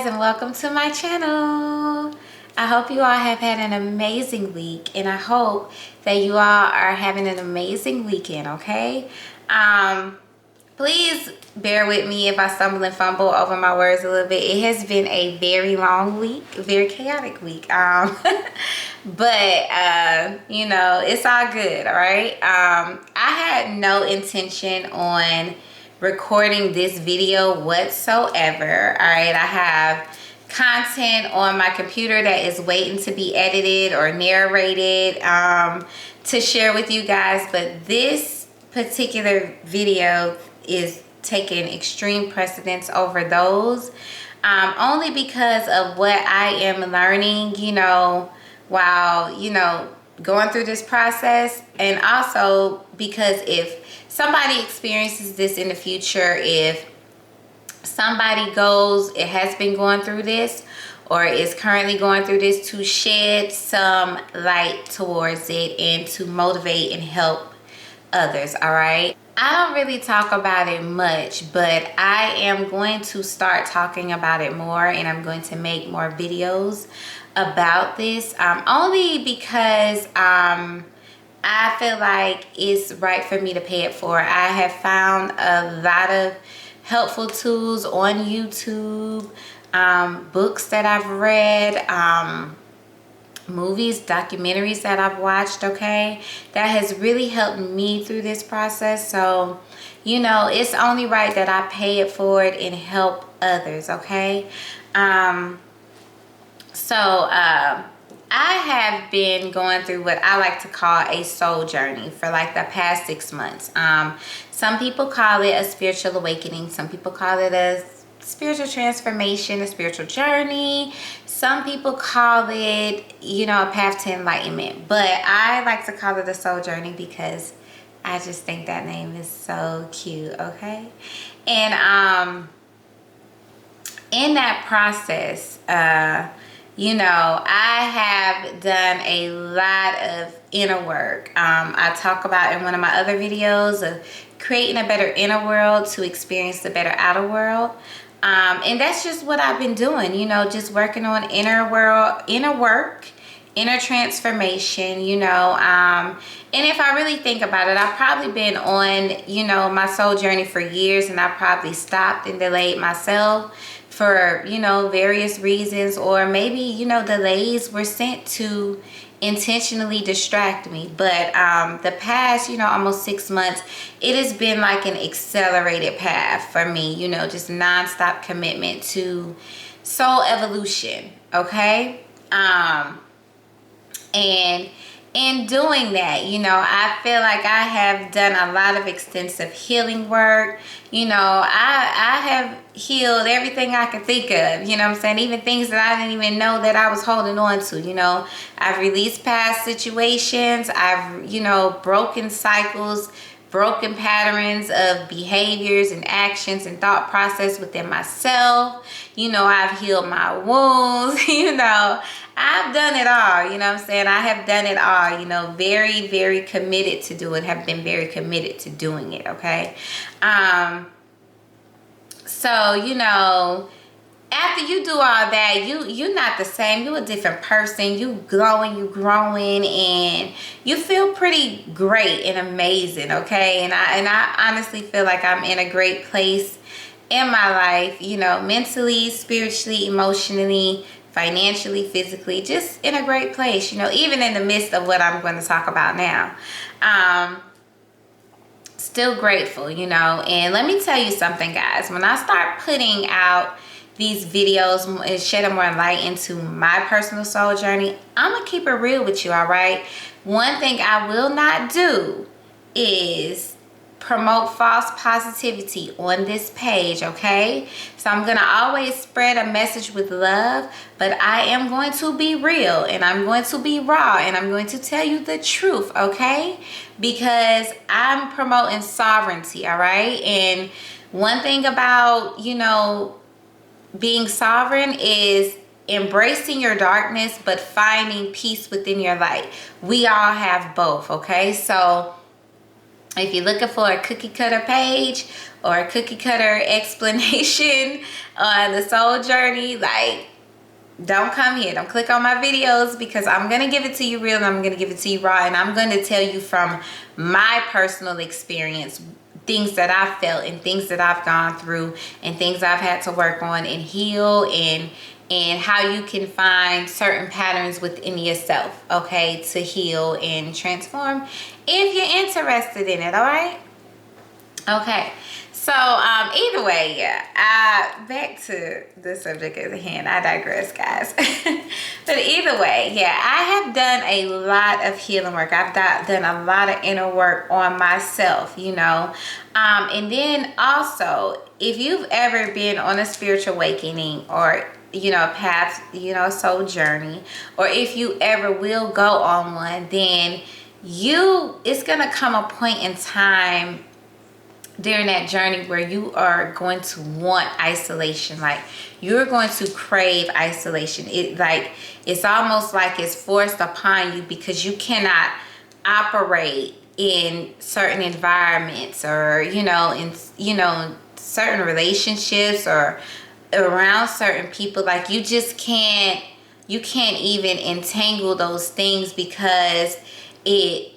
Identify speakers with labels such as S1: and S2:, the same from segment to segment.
S1: guys, and welcome to my channel. I hope you all have had an amazing week, and I hope that you all are having an amazing weekend, okay? Please bear with me if I stumble and fumble over my words a little bit. It has been a very long week, a very chaotic week. But you know, it's all good, all right? I had no intention on recording this video whatsoever, all right? I have content on my computer that is waiting to be edited or narrated to share with you guys, but this particular video is taking extreme precedence over those, only because of what I am learning, you know, while, you know, going through this process, and also because if somebody experiences this in the future, if somebody it has been going through this or is currently going through this, to shed some light towards it and to motivate and help others, all right? I don't really talk about it much, but I am going to start talking about it more, and I'm going to make more videos about this, only because I feel like it's right for me to pay it forward. I have found a lot of helpful tools on YouTube, books that I've read, movies, documentaries that I've watched, okay, that has really helped me through this process. So, you know, it's only right that I pay it forward and help others, okay? I have been going through what I like to call a soul journey for like the past 6 months. Some people call it a spiritual awakening. Some people call it a spiritual transformation, a spiritual journey. Some people call it, you know, a path to enlightenment. But I like to call it a soul journey because I just think that name is so cute, okay? And in that process, you know, I have done a lot of inner work. I talk about in one of my other videos of creating a better inner world to experience the better outer world. And that's just what I've been doing, you know, just working on inner work, inner transformation, you know. And if I really think about it, I've probably been on, you know, my soul journey for years, and I probably stopped and delayed myself for, you know, various reasons, or maybe, you know, delays were sent to intentionally distract me. But the past, you know, almost 6 months, it has been like an accelerated path for me, you know, just nonstop commitment to soul evolution, okay? And in doing that, you know, I feel like I have done a lot of extensive healing work. You know, I have healed everything I can think of, you know what I'm saying? Even things that I didn't even know that I was holding on to, you know. I've released past situations. I've, you know, broken cycles, broken patterns of behaviors and actions and thought process within myself. You know, I've healed my wounds, you know. I've done it all, you know what I'm saying? I have done it all, you know, very, very committed to do it, have been very committed to doing it, okay? So, you know, after you do all that, you're not the same. You're a different person. You glowing, you growing, and you feel pretty great and amazing, okay? And I honestly feel like I'm in a great place in my life, you know, mentally, spiritually, emotionally, financially, physically, just in a great place, you know, even in the midst of what I'm going to talk about now. Still grateful, you know. And let me tell you something, guys. When I start putting out these videos and shedding more light into my personal soul journey, I'm gonna keep it real with you, all right? One thing I will not do is promote false positivity on this page, okay? So I'm gonna always spread a message with love, but I am going to be real, and I'm going to be raw, and I'm going to tell you the truth, okay? Because I'm promoting sovereignty, all right? And one thing about, you know, being sovereign is embracing your darkness but finding peace within your light. We all have both, okay? So If you're looking for a cookie cutter page or a cookie cutter explanation on the soul journey, like, don't come here. Don't click on my videos, because I'm going to give it to you real and I'm going to give it to you raw. And I'm going to tell you from my personal experience, things that I've felt and things that I've gone through and things I've had to work on and heal, and how you can find certain patterns within yourself, okay, to heal and transform if you're interested in it, all right? Okay. So, either way, yeah, back to the subject at hand. I digress, guys. But either way, yeah, I have done a lot of healing work. I've done a lot of inner work on myself, you know. And then also, if you've ever been on a spiritual awakening or, you know, a path, you know, a soul journey, or if you ever will go on one, then it's going to come a point in time during that journey where you are going to want isolation. Like, you're going to crave isolation. It's almost like it's forced upon you, because you cannot operate in certain environments, or in certain relationships, or around certain people. Like, you can't even entangle those things, because it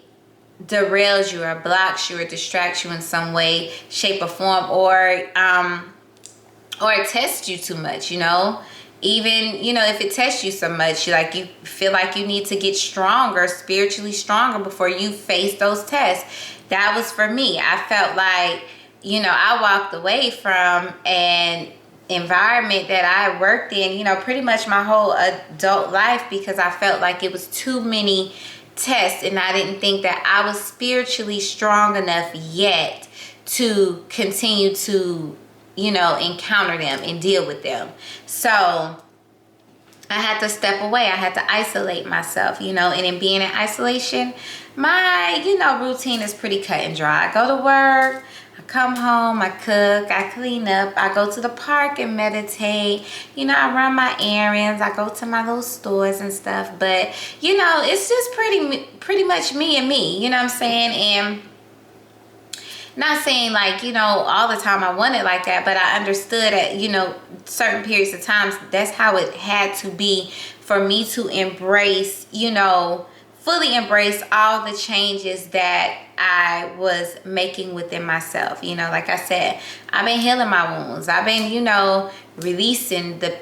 S1: derails you or blocks you or distracts you in some way, shape, or form, or it tests you too much, you know. Even, if it tests you so much, you feel like you need to get stronger, spiritually stronger, before you face those tests. That was for me. I felt like, I walked away from an environment that I worked in, pretty much my whole adult life, because I felt like it was too many tests, and I didn't think that I was spiritually strong enough yet to continue to, encounter them and deal with them. So I had to step away. I had to isolate myself, and in being in isolation, my, routine is pretty cut and dry. I go to work, I come home, I cook, I clean up, I go to the park and meditate, I run my errands, I go to my little stores and stuff. But, it's just pretty much me and me, you know what I'm saying? And not saying like, all the time I want it like that, but I understood at, certain periods of times, that's how it had to be for me to embrace, fully embrace all the changes that I was making within myself. Like I said, I've been healing my wounds. I've been, releasing the,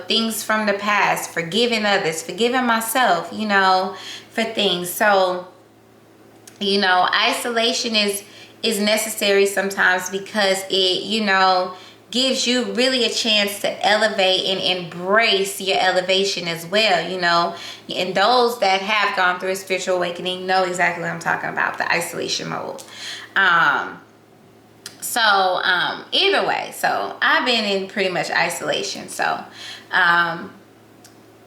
S1: things from the past, forgiving others, forgiving myself, for things. So, isolation is necessary sometimes, because it, gives you really a chance to elevate and embrace your elevation as well, and those that have gone through a spiritual awakening know exactly what I'm talking about, the isolation mode. Either way, so I've been in pretty much isolation. So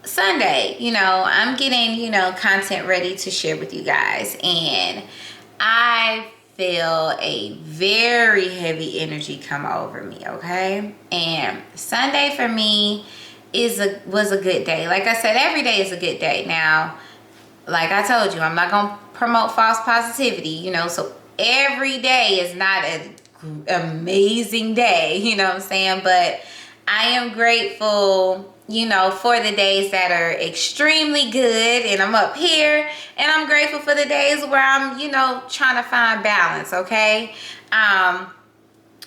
S1: Sunday, I'm getting, content ready to share with you guys, and I feel a very heavy energy come over me, okay? And Sunday for me was a good day. Like I said, every day is a good day. Now, like I told you, I'm not gonna promote false positivity, so every day is not an amazing day, you know what I'm saying? But I am grateful, for the days that are extremely good and I'm up here, and I'm grateful for the days where I'm, trying to find balance, okay?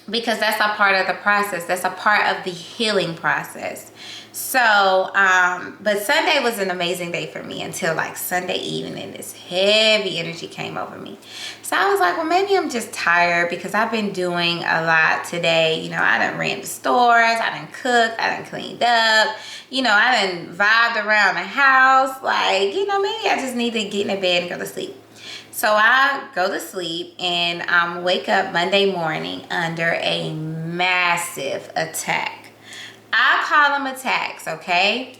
S1: Because that's a part of the process. That's a part of the healing process. So, but Sunday was an amazing day for me until like Sunday evening, this heavy energy came over me. So I was like, well, maybe I'm just tired, because I've been doing a lot today. I done ran the stores, I done cooked, I done cleaned up, I done vibed around the house. Like, maybe I just need to get in bed and go to sleep. So I go to sleep and wake up Monday morning under a massive attack. I call them attacks, okay?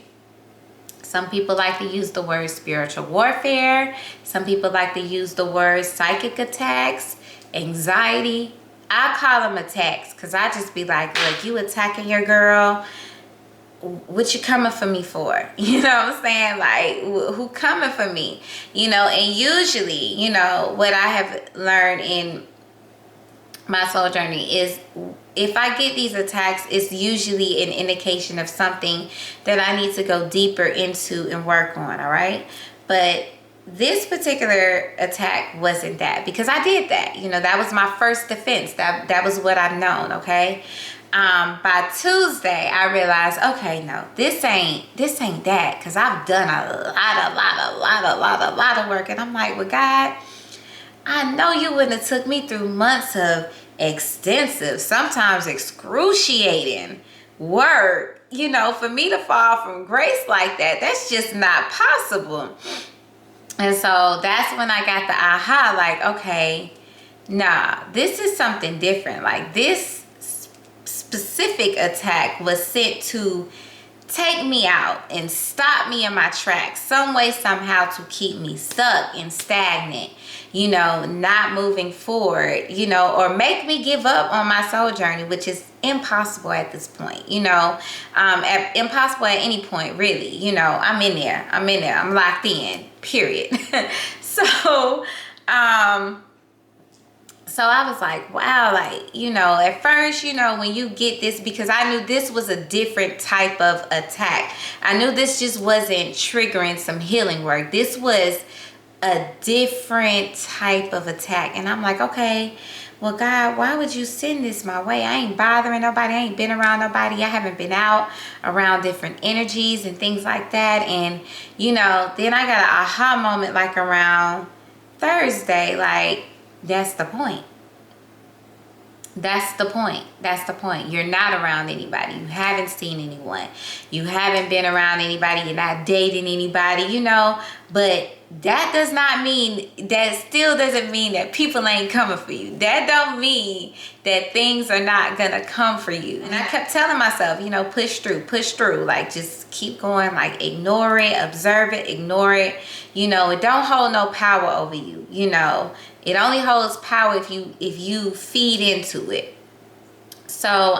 S1: Some people like to use the word spiritual warfare. Some people like to use the word psychic attacks, anxiety. I call them attacks, because I just be like, look, you attacking your girl. what you coming for me for? You know what I'm saying? Like, who coming for me? You know, and usually, you know, what I have learned in my soul journey is if I get these attacks, it's usually an indication of something that I need to go deeper into and work on, all right? But this particular attack wasn't that, because I did that. You know, that was my first defense. That was what I've known, okay? By Tuesday, I realized, okay, no, this ain't that, because I've done a lot of work. And I'm like, well, God, I know you wouldn't have took me through months of extensive, sometimes excruciating work, you know, for me to fall from grace like that. That's just not possible. And so that's when I got the aha, like, okay, nah, this is something different. Like, this specific attack was sent to take me out and stop me in my tracks, some way, somehow, to keep me stuck and stagnant, you know, not moving forward, you know, or make me give up on my soul journey, which is impossible at this point, you know, impossible at any point, really. You know, I'm in there, I'm locked in, period. So I was like, wow, like, you know, at first, you know, when you get this, because I knew this was a different type of attack. I knew this just wasn't triggering some healing work. This was a different type of attack. And I'm like, okay, well, God, why would you send this my way? I ain't bothering nobody. I ain't been around nobody. I haven't been out around different energies and things like that. And, you know, then I got an aha moment like around Thursday, like, that's the point. That's the point. That's the point. You're not around anybody. You haven't seen anyone. You haven't been around anybody. You're not dating anybody, you know. But that does not mean, that still doesn't mean that people ain't coming for you. That don't mean that things are not gonna come for you. And I kept telling myself, you know, push through, like, just keep going, like, ignore it, observe it, ignore it. You know, it don't hold no power over you, you know. It only holds power if you feed into it. So,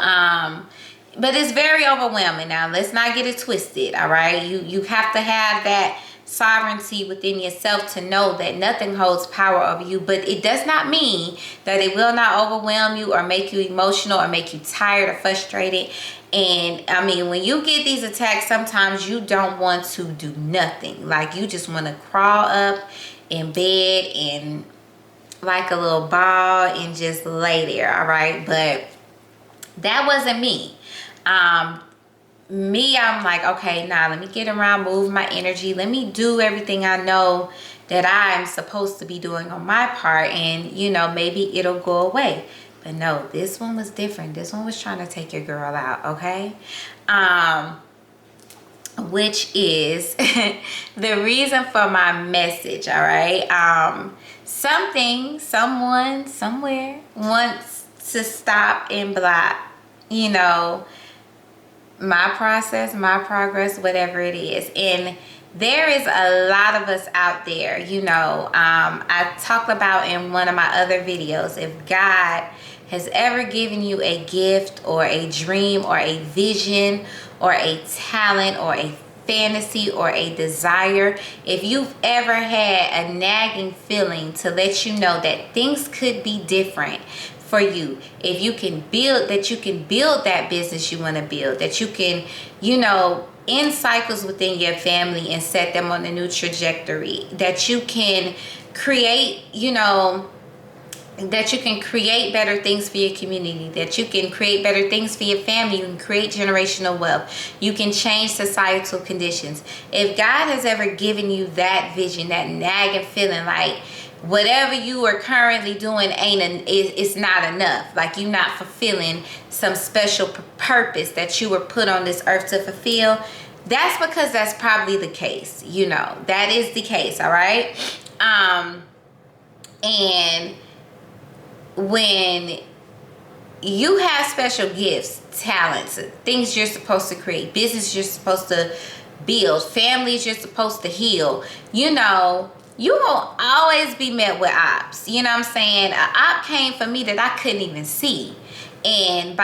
S1: but it's very overwhelming. Now, let's not get it twisted, all right? You have to have that sovereignty within yourself to know that nothing holds power over you, but it does not mean that it will not overwhelm you or make you emotional or make you tired or frustrated. And I mean, when you get these attacks, sometimes you don't want to do nothing. Like, you just want to crawl up in bed and like a little ball and just lay there, all right? But that wasn't me. I'm like, okay, now let me get around, move my energy, let me do everything I know that I'm supposed to be doing on my part, and, you know, maybe it'll go away. But no, this one was different. This one was trying to take your girl out, okay? Which is the reason for my message, all right? Something, someone, somewhere wants to stop and block, you know, my process, my progress, whatever it is. And there is a lot of us out there, you know. I talked about in one of my other videos, if God has ever given you a gift or a dream or a vision or a talent or a fantasy or a desire, if you've ever had a nagging feeling to let you know that things could be different for you, if you can build that business you want to build, that you can, you know, end cycles within your family and set them on a new trajectory, that you can create, you know, that you can create better things for your community, that you can create better things for your family, you can create generational wealth, you can change societal conditions. If God has ever given you that vision, that nagging feeling like whatever you are currently doing it's not enough, like you're not fulfilling some special purpose that you were put on this earth to fulfill, that's because that's probably the case. You know, that is the case, all right? And when you have special gifts, talents, things you're supposed to create, business you're supposed to build, families you're supposed to heal, you know, you won't always be met with ops. You know what I'm saying? An op came for me that I couldn't even see. And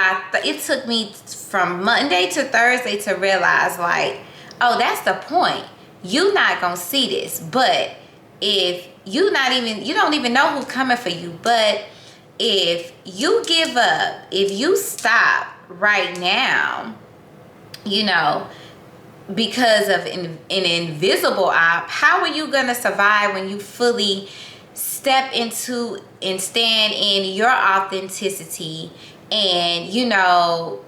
S1: it took me from Monday to Thursday to realize, like, oh, that's the point. You not gonna see this, but if you don't even know who's coming for you. But if you give up, if you stop right now, you know, because of an invisible op, how are you gonna survive when you fully step into and stand in your authenticity? And you know,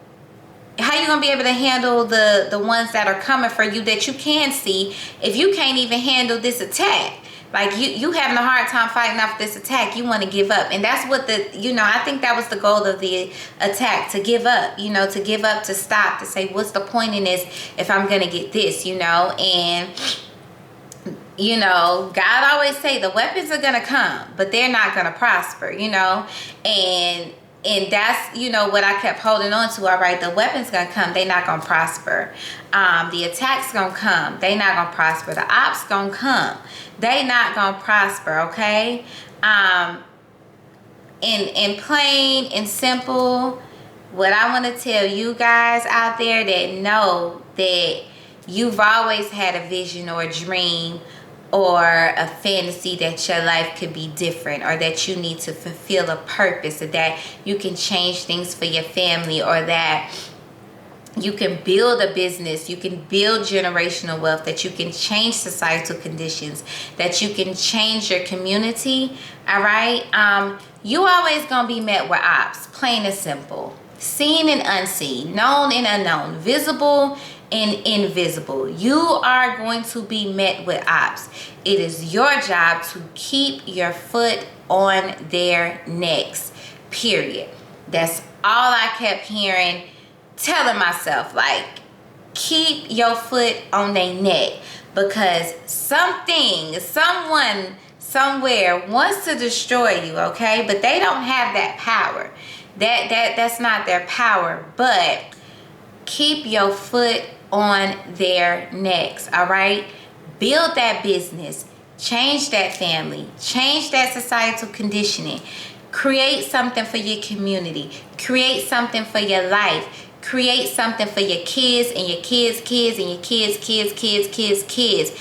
S1: how you gonna be able to handle the ones that are coming for you that you can see if you can't even handle this attack? Like you having a hard time fighting off this attack, you want to give up. And that's what I think that was the goal of the attack, to give up, you know, to give up, to stop, to say, what's the point in this if I'm gonna get this, you know? And you know, God always say the weapons are gonna come, but they're not gonna prosper, you know? And that's, you know, what I kept holding on to. All right, the weapons gonna come, they not gonna prosper. The attacks gonna come, they not gonna prosper. The ops gonna come, they not gonna prosper, okay? In plain and simple, what I want to tell you guys out there that know that you've always had a vision or a dream or a fantasy that your life could be different, or that you need to fulfill a purpose, or that you can change things for your family, or that you can build a business, you can build generational wealth, that you can change societal conditions, that you can change your community, all right? You always gonna be met with ops, plain and simple. Seen and unseen, known and unknown, visible and invisible. You are going to be met with ops. It is your job to keep your foot on their necks, period. That's all I kept hearing, telling myself, like, keep your foot on their neck, because something, someone, somewhere wants to destroy you, okay? But they don't have that power. That's not their power. But keep your foot on their necks, all right? Build that business, change that family, change that societal conditioning, create something for your community, create something for your life, create something for your kids and your kids' kids and your kids' kids.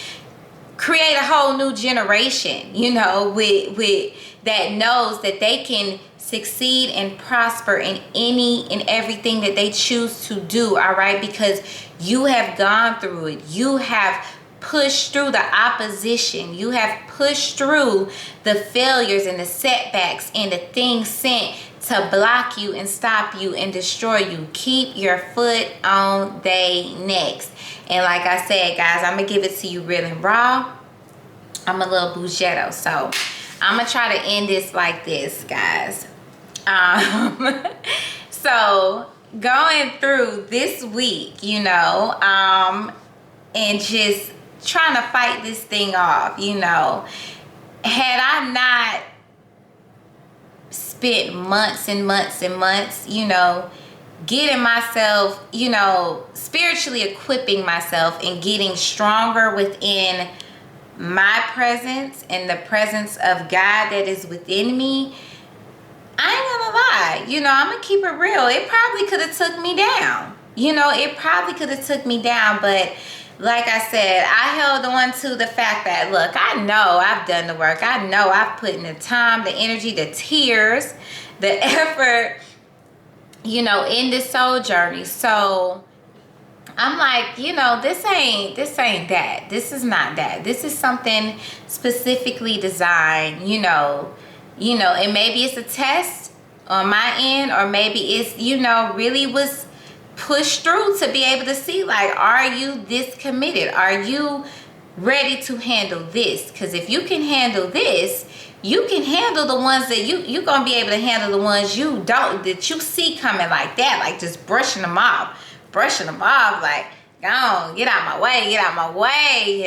S1: Create a whole new generation, you know, with that knows that they can succeed and prosper in any and everything that they choose to do, all right? Because you have gone through it. You have pushed through the opposition. You have pushed through the failures and the setbacks and the things sent to block you and stop you and destroy you. Keep your foot on they necks. And like I said, guys, I'm gonna give it to you real and raw. I'm a little bougetto, so I'm gonna try to end this like this, guys. So going through this week, you know, and just trying to fight this thing off, you know, had I not spent months and months and months, you know, getting myself, you know, spiritually equipping myself and getting stronger within my presence and the presence of God that is within me, I ain't gonna lie, you know, I'm gonna keep it real. It probably could have took me down. You know, it probably could have took me down, but like I said, I held on to the fact that, look, I know I've done the work. I know I've put in the time, the energy, the tears, the effort, you know, in this soul journey. So I'm like, you know, this ain't that. This is not that. This is something specifically designed, you know, and maybe it's a test on my end, or maybe it's, you know, really was pushed through to be able to see, like, are you this committed? Are you ready to handle this? Because if you can handle this, you can handle the ones that you're gonna be able to handle, the ones you don't, that you see coming like that, like just brushing them off, like, go on, get out my way, get out my way,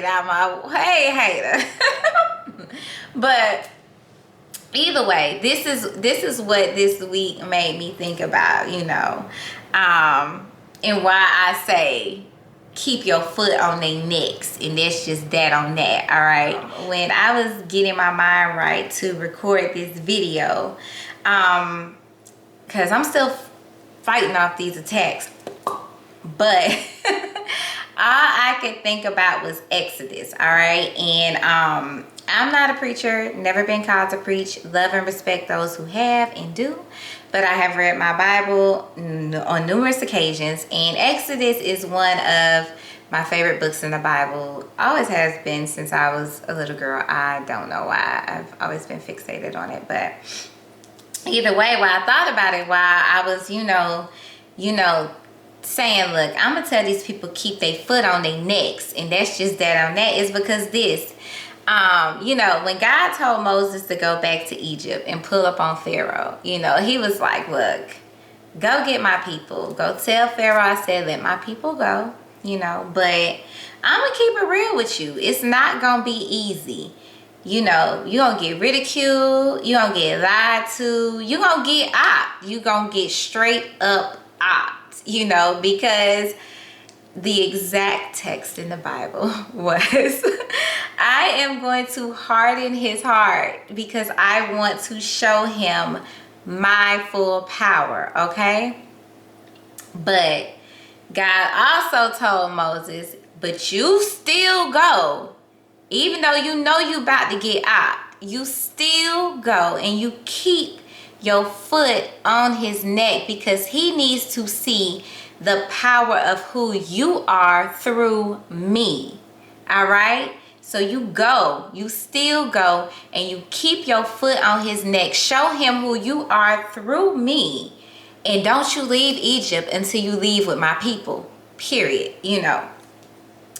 S1: hater. But either way, this is what this week made me think about, you know, and why I say keep your foot on their necks, and that's just that on that, all right? When I was getting my mind right to record this video, because I'm still fighting off these attacks. But all I could think about was Exodus, all right? And I'm not a preacher, never been called to preach. Love and respect those who have and do. But I have read my Bible on numerous occasions. And Exodus is one of my favorite books in the Bible. Always has been since I was a little girl. I don't know why. I've always been fixated on it. But either way, while I thought about it, while I was, saying, look, I'm going to tell these people keep their foot on their necks. And that's just that on that. Is because this. When God told Moses to go back to Egypt and pull up on Pharaoh, he was like, look, go get my people. Go tell Pharaoh I said, let my people go, but I'm going to keep it real with you. It's not going to be easy. You're going to get ridiculed. You're going to get lied to. You're going to get opped. You're going to get straight up opped, because the exact text in the Bible was, I am going to harden his heart because I want to show him my full power, okay? But God also told Moses, but you still go. Even though you about to get out, you still go and you keep your foot on his neck because he needs to see the power of who you are through me. All right? So you still go and you keep your foot on his neck. Show him who you are through me. And don't you leave Egypt until you leave with my people. Period.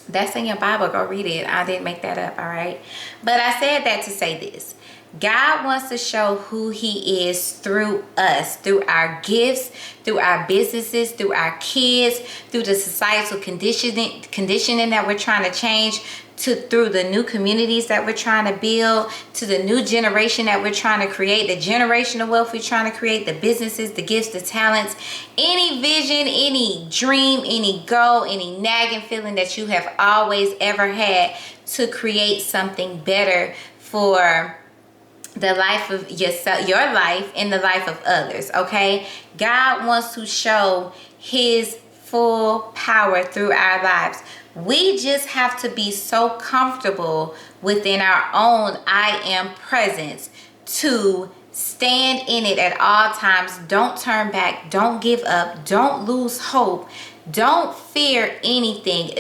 S1: That's in your Bible. Go read it. I didn't make that up. All right. But I said that to say this. God wants to show who he is through us, through our gifts, through our businesses, through our kids, through the societal conditioning that we're trying to change, through the new communities that we're trying to build, to the new generation that we're trying to create, the generational wealth we're trying to create, the businesses, the gifts, the talents, any vision, any dream, any goal, any nagging feeling that you have always ever had to create something better for the life of yourself, your life, and the life of others, okay? God wants to show his full power through our lives. We just have to be so comfortable within our own I am presence to stand in it at all times. Don't turn back. Don't give up. Don't lose hope. Don't fear anything.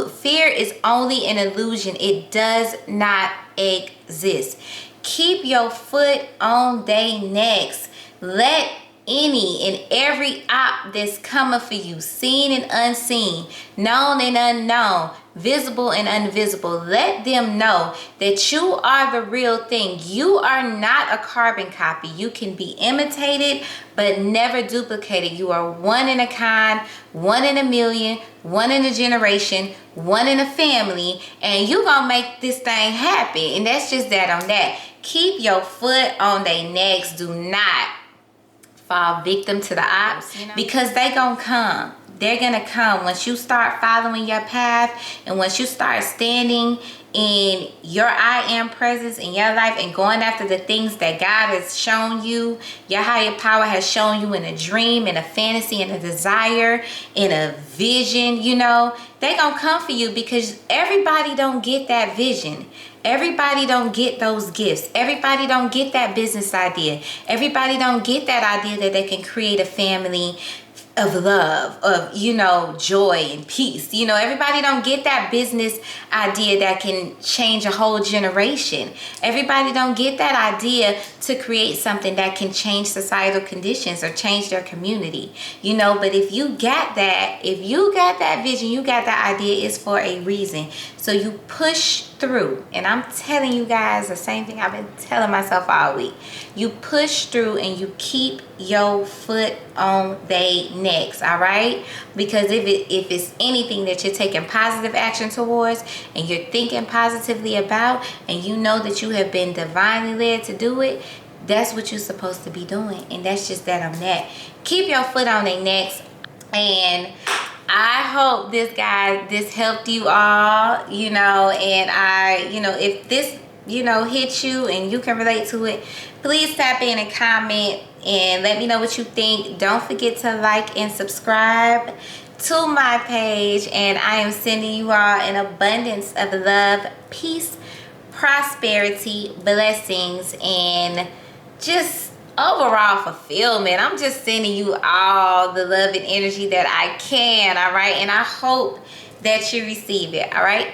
S1: Fear is only an illusion. It does not exist. Keep your foot on their necks. Let any and every op that's coming for you, seen and unseen, known and unknown, visible and invisible, let them know that you are the real thing. You are not a carbon copy. You can be imitated but never duplicated. You are one in a kind, one in a million, one in a generation, one in a family, and you gonna make this thing happen. And that's just that on that. Keep your foot on their necks. Do not fall victim to the ops, because they gonna come. They're gonna come once you start following your path, and once you start standing in your I am presence in your life and going after the things that God has shown you, your higher power has shown you in a dream, in a fantasy, in a desire, in a vision, they gonna come for you, because everybody don't get that vision. Everybody don't get those gifts. Everybody don't get that business idea. Everybody don't get that idea that they can create a family of love, of, joy and peace. Everybody don't get that business idea that can change a whole generation. Everybody don't get that idea to create something that can change societal conditions or change their community. But if you got that vision, you got that idea, is for a reason. So you push through. And I'm telling you guys the same thing I've been telling myself all week. You push through and you keep your foot on their necks, all right? Because if it's anything that you're taking positive action towards and you're thinking positively about, and you know that you have been divinely led to do it, that's what you're supposed to be doing. And that's just that on that. Keep your foot on their necks. And I hope this helped you all, and if this you know, hit you and you can relate to it, please tap in and comment and let me know what you think. Don't forget to like and subscribe to my page, and I am sending you all an abundance of love, peace, prosperity, blessings, and just overall fulfillment. I'm just sending you all the love and energy that I can, all right? And I hope that you receive it, all right?